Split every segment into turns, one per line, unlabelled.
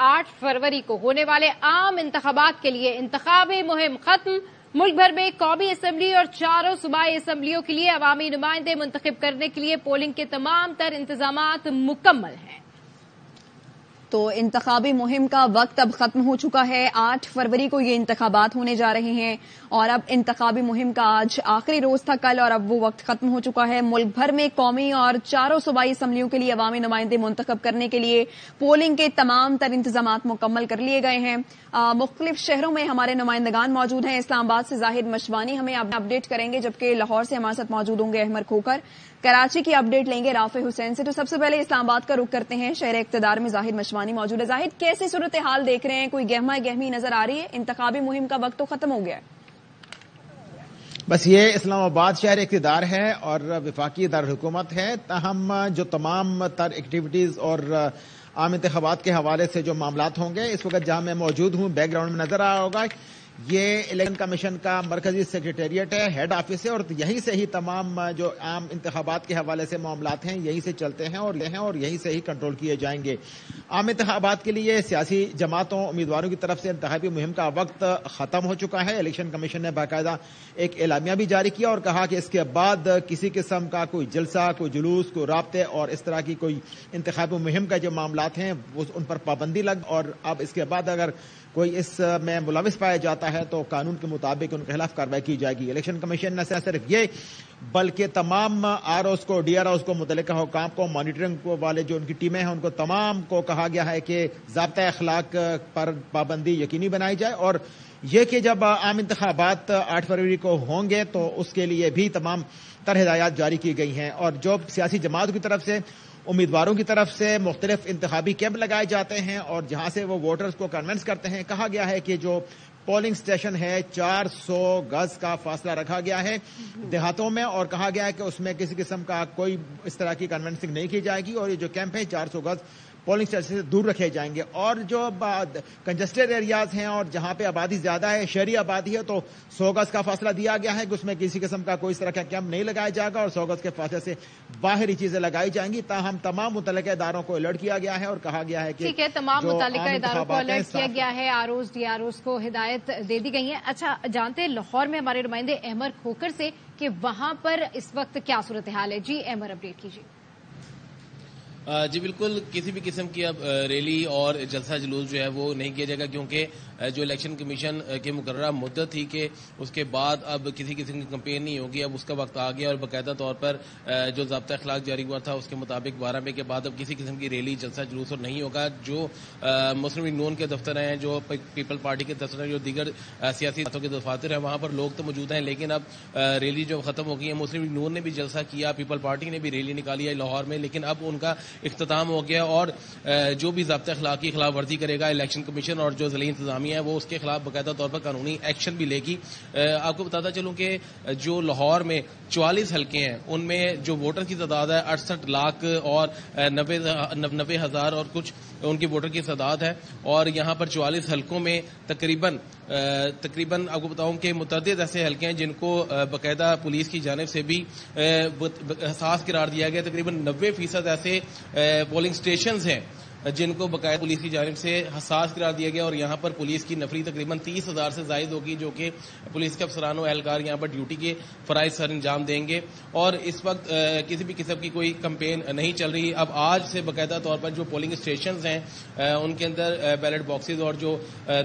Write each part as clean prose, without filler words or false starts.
8 फरवरी को होने वाले आम इंतखाबात के लिए इंतखाबी मुहिम खत्म। मुल्क भर में कौमी असम्बली और चारों सूबाई असम्बलियों के लिए अवामी नुमाइंदे मुंतखब करने के लिए पोलिंग के तमाम तर इंतजामात मुकम्मल हैं।
तो इंतखाबी मुहिम का वक्त अब खत्म हो चुका है। 8 फरवरी को ये इंतखाबात होने जा रहे हैं और अब इंतखाबी मुहिम का आज आखिरी रोज था कल, और अब वो वक्त खत्म हो चुका है। मुल्क भर में कौमी और चारों सूबाई असम्बलियों के लिए अवामी नुमाइंदे मुंतखब करने के लिए पोलिंग के तमाम तर इंतजामात मुकम्मल कर लिए गए हैं। मुख्तलिफ शहरों में हमारे नुमाइंदगान मौजूद हैं। इस्लामाबाद से जाहिद मशवानी हमें अपडेट करेंगे, जबकि लाहौर से हमारे साथ मौजूद होंगे अहमद खोकर। कराची की अपडेट लेंगे राफे हुसैन से। तो सबसे पहले इस्लामाबाद का रुख करते हैं। शहर इक्तदार में जाहिद मशवानी मौजूद है। जाहिद, कैसी सूरत हाल देख रहे हैं? कोई गहमा गहमी नजर आ रही है? इंतखाबी मुहिम का वक्त तो खत्म हो गया है।
बस ये इस्लामाबाद शहर इक्तदार है और वफाकी दारुल हुकूमत है, ताहम जो तमाम तर एक्टिविटीज और आम इंतखाबात के हवाले से जो मामलात होंगे, इस वक्त जहां मैं मौजूद हूं बैकग्राउंड में नजर आ रहा होगा, ये इलेक्शन कमीशन का मरकजी सेक्रेटेरिएट है, हेड ऑफिस है, और यहीं से ही तमाम जो आम इंतखाबात के हवाले से मामलात हैं यहीं से चलते हैं और यहीं से ही कंट्रोल किए जाएंगे। आम इंतखाबात के लिए सियासी जमातों उम्मीदवारों की तरफ से इंतखाबी मुहिम का वक्त खत्म हो चुका है। इलेक्शन कमीशन ने बाकायदा एक एलामिया भी जारी किया और कहा कि इसके बाद किसी किस्म का कोई जलसा, कोई जुलूस, कोई राब्ते और इस तरह की कोई इंतखाबी मुहिम का जो मामलात हैं वो उन पर पाबंदी लग, और अब इसके बाद अगर कोई इसमें मुलविस पाया जाता है तो कानून के मुताबिक उनके खिलाफ कार्रवाई की जाएगी। इलेक्शन कमीशन ने सिर्फ ये बल्कि तमाम आरओस को, डीआरओस को, मुतल्लिका हुकाम को, मॉनिटरिंग को वाले जो उनकी टीमें हैं उनको तमाम को कहा गया है कि ज़ाब्ता अखलाक पर पाबंदी यकीनी बनाई जाए, और ये कि जब आम इंतखाबात 8 फरवरी को होंगे तो उसके लिए भी तमाम तरह हिदायत जारी की गई हैं। और जो सियासी जमात की तरफ से उम्मीदवारों की तरफ से मुख्तलिफ इंतखाबी कैंप लगाए जाते हैं और जहां से वो वोटर्स को कन्विंस करते हैं, कहा गया है कि जो पोलिंग स्टेशन है 400 गज का फासला रखा गया है देहातों में, और कहा गया है कि उसमें किसी किस्म का कोई इस तरह की कन्विंसिंग नहीं की जाएगी, और ये जो कैंप है 400 गज पोलिंग स्टेशन से दूर रखे जाएंगे। और जो कंजेस्टेड एरियाज हैं और जहां पे आबादी ज्यादा है, शहरी आबादी है, तो 100 गज का फासला दिया गया है कि उसमें किसी किस्म का कोई इस तरह का कैंप नहीं लगाया जाएगा और 100 गज के फासले से बाहरी चीजें लगाई जाएंगी। ताहम तमाम मुतल्लिका इदारों को अलर्ट किया गया है और कहा गया है कि
ठीक है, तमाम मुतल्लिका इदारों को अलर्ट किया गया है, आरओस डीआरओस को हिदायत दे दी गई है। अच्छा, जानते हैं लाहौर में हमारे नुमाइंदे अहमद खोकर से कि वहां पर इस वक्त क्या सूरत हाल है। जी अहमद, अपडेट कीजिए।
जी बिल्कुल, किसी भी किस्म की अब रैली और जलसा जुलूस जो है वो नहीं किया जाएगा, क्योंकि जो इलेक्शन कमीशन की मुकर्ररा मुद्दत थी कि उसके बाद अब किसी किस्म की कैंपेन नहीं होगी, अब उसका वक्त आ गया और बाकायदा तौर पर जो ज़ाब्ता अखलाक जारी हुआ था उसके मुताबिक 12 मई के बाद अब किसी किस्म की रैली जलसा जुलूस और नहीं होगा। जो मुस्लिम लीग नून के दफ्तर हैं, जो पीपल पार्टी के दफ्तर हैं, जो दीगर सियासी के दफातर हैं, वहाँ पर लोग तो मौजूद हैं, लेकिन अब रैली जो खत्म हो गई है। मुस्लिम लीग नून ने भी जलसा किया, पीपल पार्टी ने भी रैली निकाली है लाहौर में, लेकिन अब उनका इख्तिताम हो गया और जो भी ज़ाब्ता अखलाक की खिलाफ वर्जी करेगा इलेक्शन कमीशन और जो ज़िला इंतजामिया है वो उसके खिलाफ बाकायदा तौर पर कानूनी एक्शन भी लेगी। आपको बताता चलूं कि जो लाहौर में 44 हल्के हैं उनमें जो वोटर की तादाद है 68 लाख और 90,000 और कुछ उनकी वोटर की तादाद है, और यहाँ पर 44 हल्कों में तकरीबन आपको बताऊं कि मुतअद्दिद ऐसे हल्के हैं जिनको बाकायदा पुलिस की जानिब से भी हसास करार दिया गया। तकरीबन 90% ऐसे पोलिंग स्टेशंस हैं जिनको बकायदा पुलिस की जानिब से हसास करार दिया गया, और यहाँ पर पुलिस की नफरी तकरीबन 30,000 से जायद होगी, जो कि पुलिस के अफसरान व एहलकार यहाँ पर ड्यूटी के फराइज सर अंजाम देंगे। और इस वक्त किसी भी किस्म की कोई कैंपेन नहीं चल रही। अब आज से बाकायदा तौर पर जो पोलिंग स्टेशन हैं उनके अंदर बैलेट बॉक्सेज और जो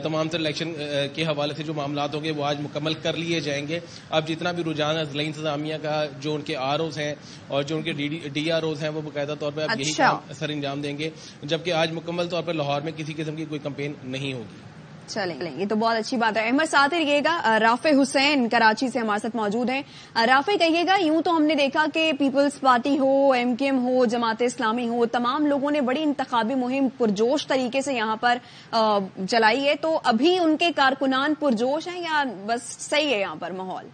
तमाम तर इलेक्शन के हवाले से जो मामला होंगे वो आज मुकम्मल कर लिए जाएंगे। अब जितना भी रुझान है ज़िला इंतजामिया का, जो उनके आरओस हैं और जो उनके डीआरओस हैं, वो बाकायदा तौर पर अब यही काम सर अंजाम देंगे, जबकि आज मुकम्मल तौर पर लाहौर में किसी किस्म की कोई कैंपेन नहीं होगी।
चलें, ये तो बहुत अच्छी बात है। अहमद, साथ ही रहिएगा। राफे हुसैन कराची से हमारे साथ मौजूद हैं। राफे, कहिएगा, यूं तो हमने देखा कि पीपल्स पार्टी हो, एमकेएम हो, जमात इस्लामी हो, तमाम लोगों ने बड़ी इंतखाबी मुहिम पुरजोश तरीके से यहाँ पर चलाई है, तो अभी उनके कारकुनान पुरजोश हैं या बस सही है यहाँ पर माहौल?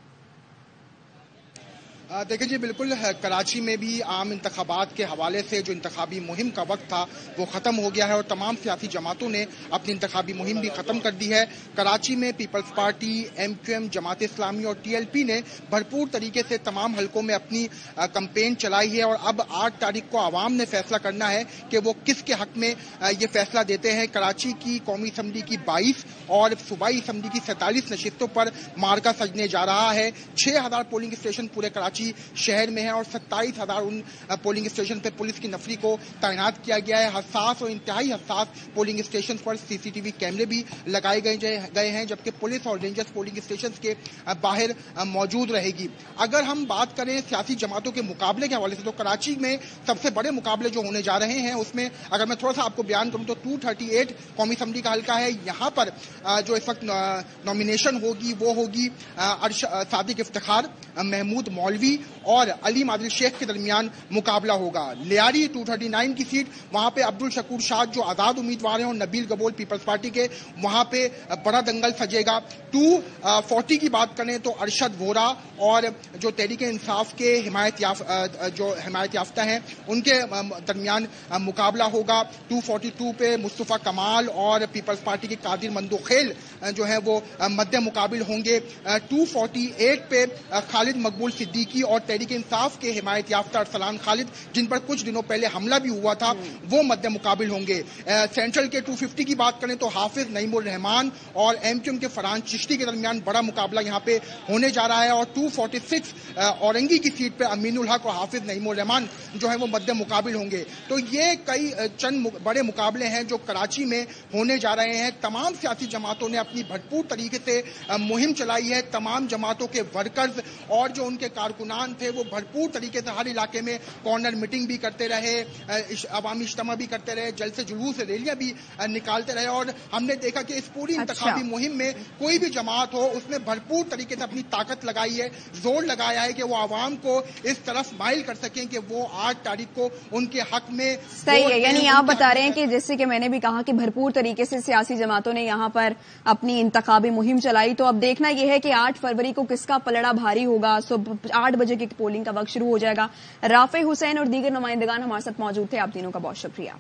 دیکھیں جی، بالکل کراچی میں بھی عام انتخابات کے حوالے سے جو انتخابی مہم کا وقت تھا وہ ختم ہو گیا ہے اور تمام سیاسی جماعتوں نے اپنی انتخابی مہم بھی ختم کر دی ہے۔ کراچی میں Peoples party, MQM، Jamaat Islami اور TLP نے بھرپور طریقے سے تمام حلقوں میں اپنی کمپین چلائی ہے اور اب 8 تاریخ کو عوام نے فیصلہ کرنا ہے کہ وہ کس کے حق میں یہ فیصلہ دیتے ہیں۔ کراچی کی قومی اسمبلی کی 22 اور صوبائی اسمبلی کی 47 نشستوں پر مارکا سجنے جا رہا ہے۔ 6000 پولنگ اسٹیشن پورے کراچی شہر میں ہے اور 27,000 ان پولنگ اسٹیشن پہ پولیس کی نفری کو تعینات کیا گیا ہے۔ حساس اور انتہائی حساس پولنگ اسٹیشن پر CCTV کیمرے بھی لگائے گئے ہیں، جبکہ پولیس اور رینجرز پولنگ اسٹیشن کے باہر موجود رہے گی۔ اگر ہم بات کریں سیاسی جماعتوں کے مقابلے کے حوالے سے تو کراچی میں سب سے بڑے مقابلے جو ہونے جا رہے ہیں اس میں اگر میں تھوڑا سا آپ کو بیان کروں تو 238 قومی اسمبلی کا حلقہ ہے۔ یہاں پر جو اس وقت نامینیشن ہوگی وہ ہوگی صادق افتخار، محمود مولوی اور علیم عادل شیخ کے درمیان مقابلہ ہوگا۔ لیاری 239 کی سیٹ، وہاں پہ عبد الشکور شاد جو آزاد امیدوار ہیں اور نبیل گبول پیپلز پارٹی کے، وہاں پہ بڑا دنگل سجے گا۔ 240 کی بات کریں تو ارشد وورا اور جو تحریک انصاف کے حمایت یافتہ ہیں ان کے درمیان مقابلہ ہوگا۔ 242 پہ مصطفیٰ کمال اور پیپلز پارٹی کے قادر مندوخیل جو ہے وہ مد مقابل ہوں گے۔ 248 پہ خالد مقبول صدیقی اور تحریک انصاف کے حمایت یافتہ ارسلان خالد، جن پر کچھ دنوں پہلے حملہ بھی ہوا تھا، وہ مد مقابل ہوں گے۔ سینٹرل کے 250 کی بات کریں تو حافظ نعیم الرحمان اور MQM کے فرحان چشتی کے درمیان بڑا مقابلہ یہاں پہ ہونے جا رہا ہے اور 246 اورنگی کی سیٹ پہ امین الحق اور حافظ نعیم الرحمان جو ہے وہ مد مقابل ہوں گے۔ تو یہ کئی چند بڑے مقابلے ہیں جو کراچی میں ہونے جا رہے ہیں۔ تمام سیاسی جماعتوں نے اپنی بھرپور طریقے سے مہم چلائی ہے۔ تمام جماعتوں کے ورکرز اور جو ان کے کارکنان تھے وہ بھرپور طریقے سے ہر علاقے میں کارنر میٹنگ بھی کرتے رہے، عوامی اجتماع بھی کرتے رہے، جلسے جلوس ریلیاں بھی نکالتے رہے اور ہم نے دیکھا کہ اس پوری انتخابی مہم میں کوئی بھی جماعت ہو اس نے بھرپور طریقے سے اپنی طاقت لگائی ہے، زور لگایا ہے کہ وہ عوام کو اس طرف مائل کر سکیں کہ وہ 8 تاریخ کو ان کے حق میں
صحیح ہے۔ یعنی آپ بتا رہے ہیں کہ جیسے کہ میں نے بھی کہا کہ بھرپور طریقے سے سیاسی جماعتوں نے یہاں پر اپنی انتخابی مہم چلائی، تو اب دیکھنا یہ ہے کہ 8 فروری کو کس کا پلڑا بھاری ہوگا۔ صبح 8 بجے کی پولنگ کا وقت شروع ہو جائے گا۔ رافع حسین اور دیگر نمائندگان ہمارے ساتھ موجود تھے، آپ تینوں کا بہت شکریہ۔